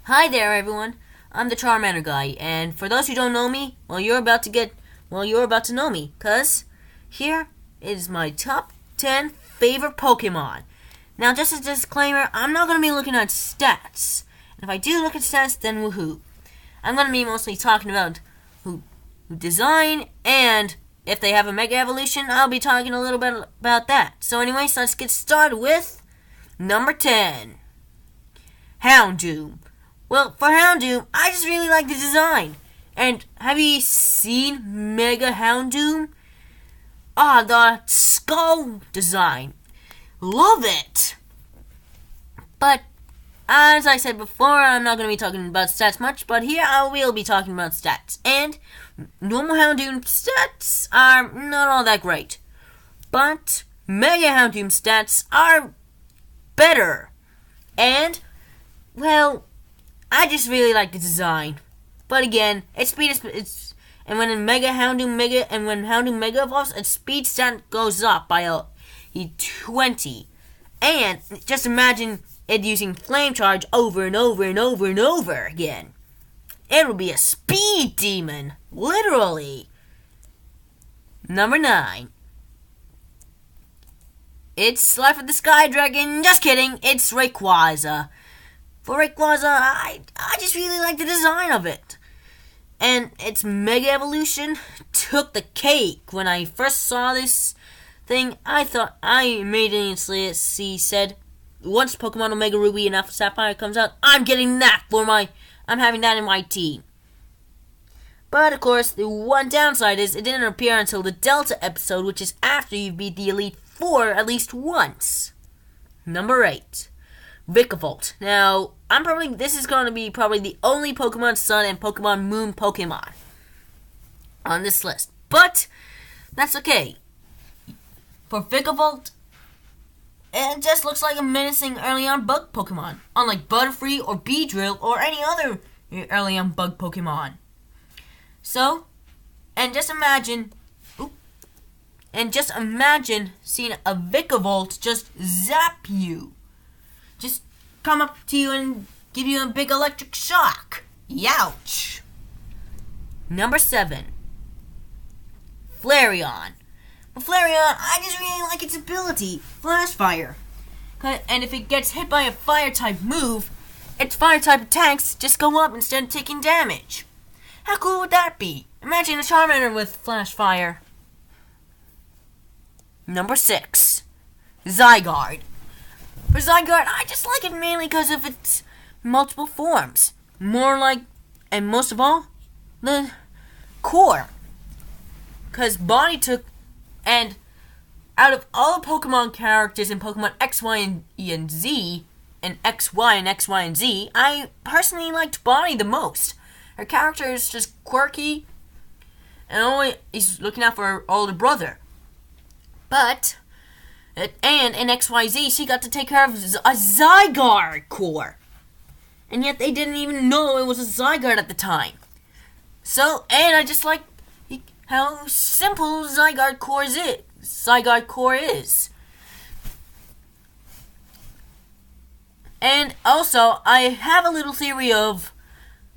Hi there, everyone. I'm the Charmander guy, and for those who don't know me, you're about to know me, cause here is my top 10 favorite Pokemon. Now, just as a disclaimer, I'm not gonna be looking at stats. And if I do look at stats, then woohoo. I'm gonna be mostly talking about who design, and if they have a Mega Evolution, I'll be talking a little bit about that. So anyways, let's get started with number 10. Houndoom. Well, for Houndoom, I just really like the design. And have you seen Mega Houndoom? The skull design. Love it! But, as I said before, I'm not going to be talking about stats much, but here I will be talking about stats. And normal Houndoom stats are not all that great. But Mega Houndoom stats are better. And, well, I just really like the design. But again, its speed is and when Houndoom Mega evolves, its speed stat goes up by a 20. And just imagine it using Flame Charge over and over and over and over again. It will be a speed demon, literally. Number 9. It's Life of the Sky Dragon. Just kidding, it's Rayquaza. For Rayquaza, I just really like the design of it. And its Mega Evolution took the cake. When I first saw this thing, I immediately said, once Pokemon Omega Ruby and Alpha Sapphire comes out, I'm having that in my team. But of course, the one downside is it didn't appear until the Delta episode, which is after you beat the Elite Four at least once. Number 8. Vikavolt. Now, this is going to be probably the only Pokemon Sun and Pokemon Moon Pokemon on this list. But, that's okay. For Vikavolt, it just looks like a menacing early-on bug Pokemon, unlike Butterfree or Beedrill or any other early-on bug Pokemon. So, and just imagine seeing a Vikavolt just zap you. Just come up to you and give you a big electric shock. Youch! Number 7. Flareon. With Flareon, I just really like its ability, Flash Fire. And if it gets hit by a Fire-type move, its Fire-type attacks just go up instead of taking damage. How cool would that be? Imagine a Charmander with Flash Fire. Number 6. Zygarde. For Zygarde, I just like it mainly because of its multiple forms. And most of all, the core. Because and out of all the Pokemon characters in Pokemon X, Y, and Z, and XY and XY and Z, I personally liked Bonnie the most. Her character is just quirky, and is looking out for her older brother. But, and in XYZ, she got to take care of a Zygarde core. And yet they didn't even know it was a Zygarde at the time. So, and I just like how simple Zygarde core is. And also, I have a little theory of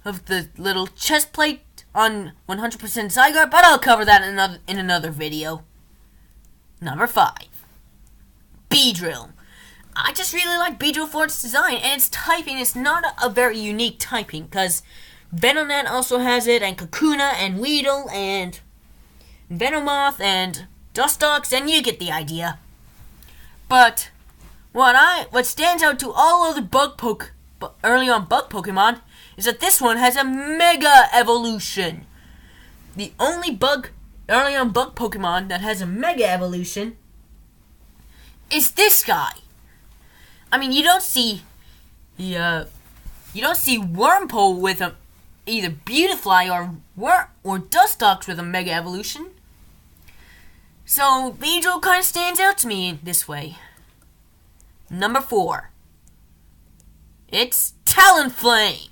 the little chest plate on 100% Zygarde, but I'll cover that in another video. Number 5. Beedrill. I just really like Beedrill for its design, and its typing is not a very unique typing, because Venomoth also has it, and Kakuna, and Weedle, and Venomoth, and Dustox, and you get the idea. But what stands out to all other early on bug Pokemon is that this one has a Mega Evolution. The only early on bug Pokemon that has a Mega Evolution is this guy. I mean, you don't see Wurmple with either Beautifly or Dustox with a Mega Evolution. So Beedrill kind of stands out to me this way. Number 4. It's Talonflame.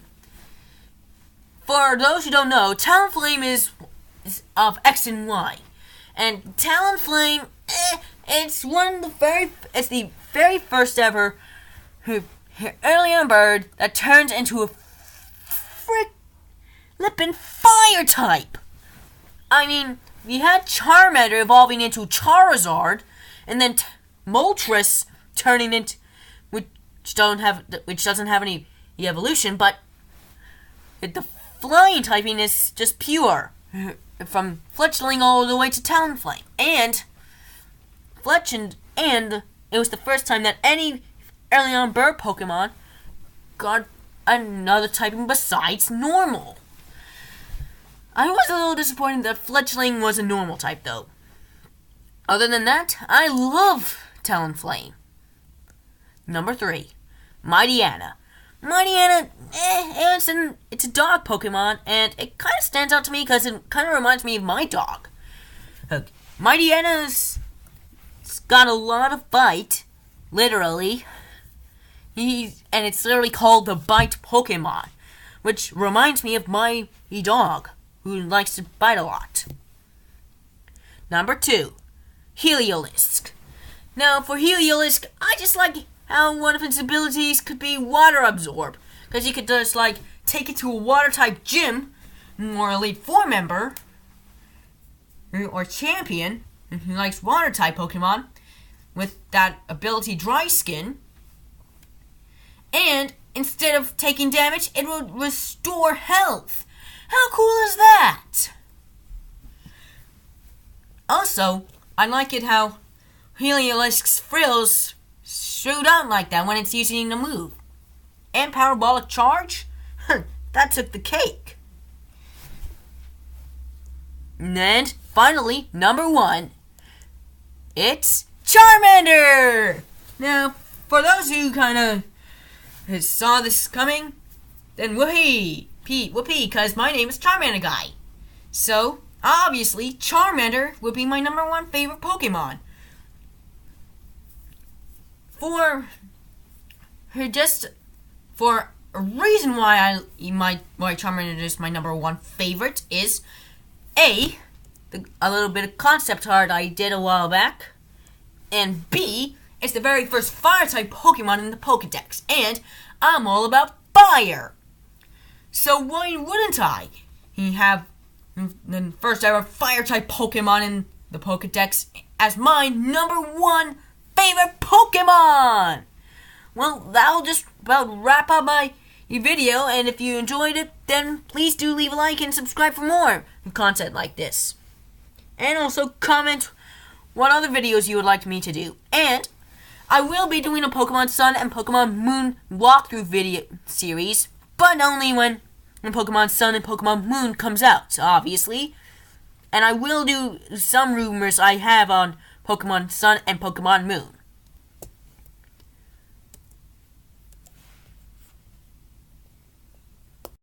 For those who don't know, Talonflame is of X and Y, and Talonflame, it's the very first ever early on bird that turns into a flippin' fire type. I mean, we had Charmander evolving into Charizard, and then Moltres turning into, which doesn't have any evolution, but the flying typing is just pure, from Fletchling all the way to Talonflame, and it was the first time that any early on bird Pokemon got another typing besides normal. I was a little disappointed that Fletchling was a normal type, though. Other than that, I love Talonflame. Number 3, Mightyena. Mightyena, it's a dog Pokemon, and it kind of stands out to me because it kind of reminds me of my dog. Mightyena's got a lot of bite, literally. And it's literally called the Bite Pokemon, which reminds me of my dog, who likes to bite a lot. Number 2, Heliosk. Now, for Heliosk, I just like how one of its abilities could be water absorb, because you could just take it to a water type gym or Elite Four member or champion who likes water type Pokemon with that ability Dry Skin, and instead of taking damage, it will restore health. How cool is that? Also, I like it how Heliolisk's frills shoot out like that when it's using a move. And Parabolic Charge? That took the cake. And finally, number 1, it's Charmander! Now, for those who kind of saw this coming, then whoopee, because my name is Charmander Guy. So, obviously, Charmander would be my number 1 favorite Pokemon. For a reason why Charmander is my number 1 favorite is A, a little bit of concept art I did a while back, and B, it's the very first fire-type Pokemon in the Pokedex, and I'm all about fire. So why wouldn't I have the first ever fire-type Pokemon in the Pokedex as my number 1 favorite Pokemon? Well, that'll just about wrap up my video, and if you enjoyed it, then please do leave a like and subscribe for more content like this. And also comment what other videos you would like me to do. And I will be doing a Pokemon Sun and Pokemon Moon walkthrough video series, but only when Pokemon Sun and Pokemon Moon comes out, obviously. And I will do some rumors I have on Pokemon Sun and Pokemon Moon.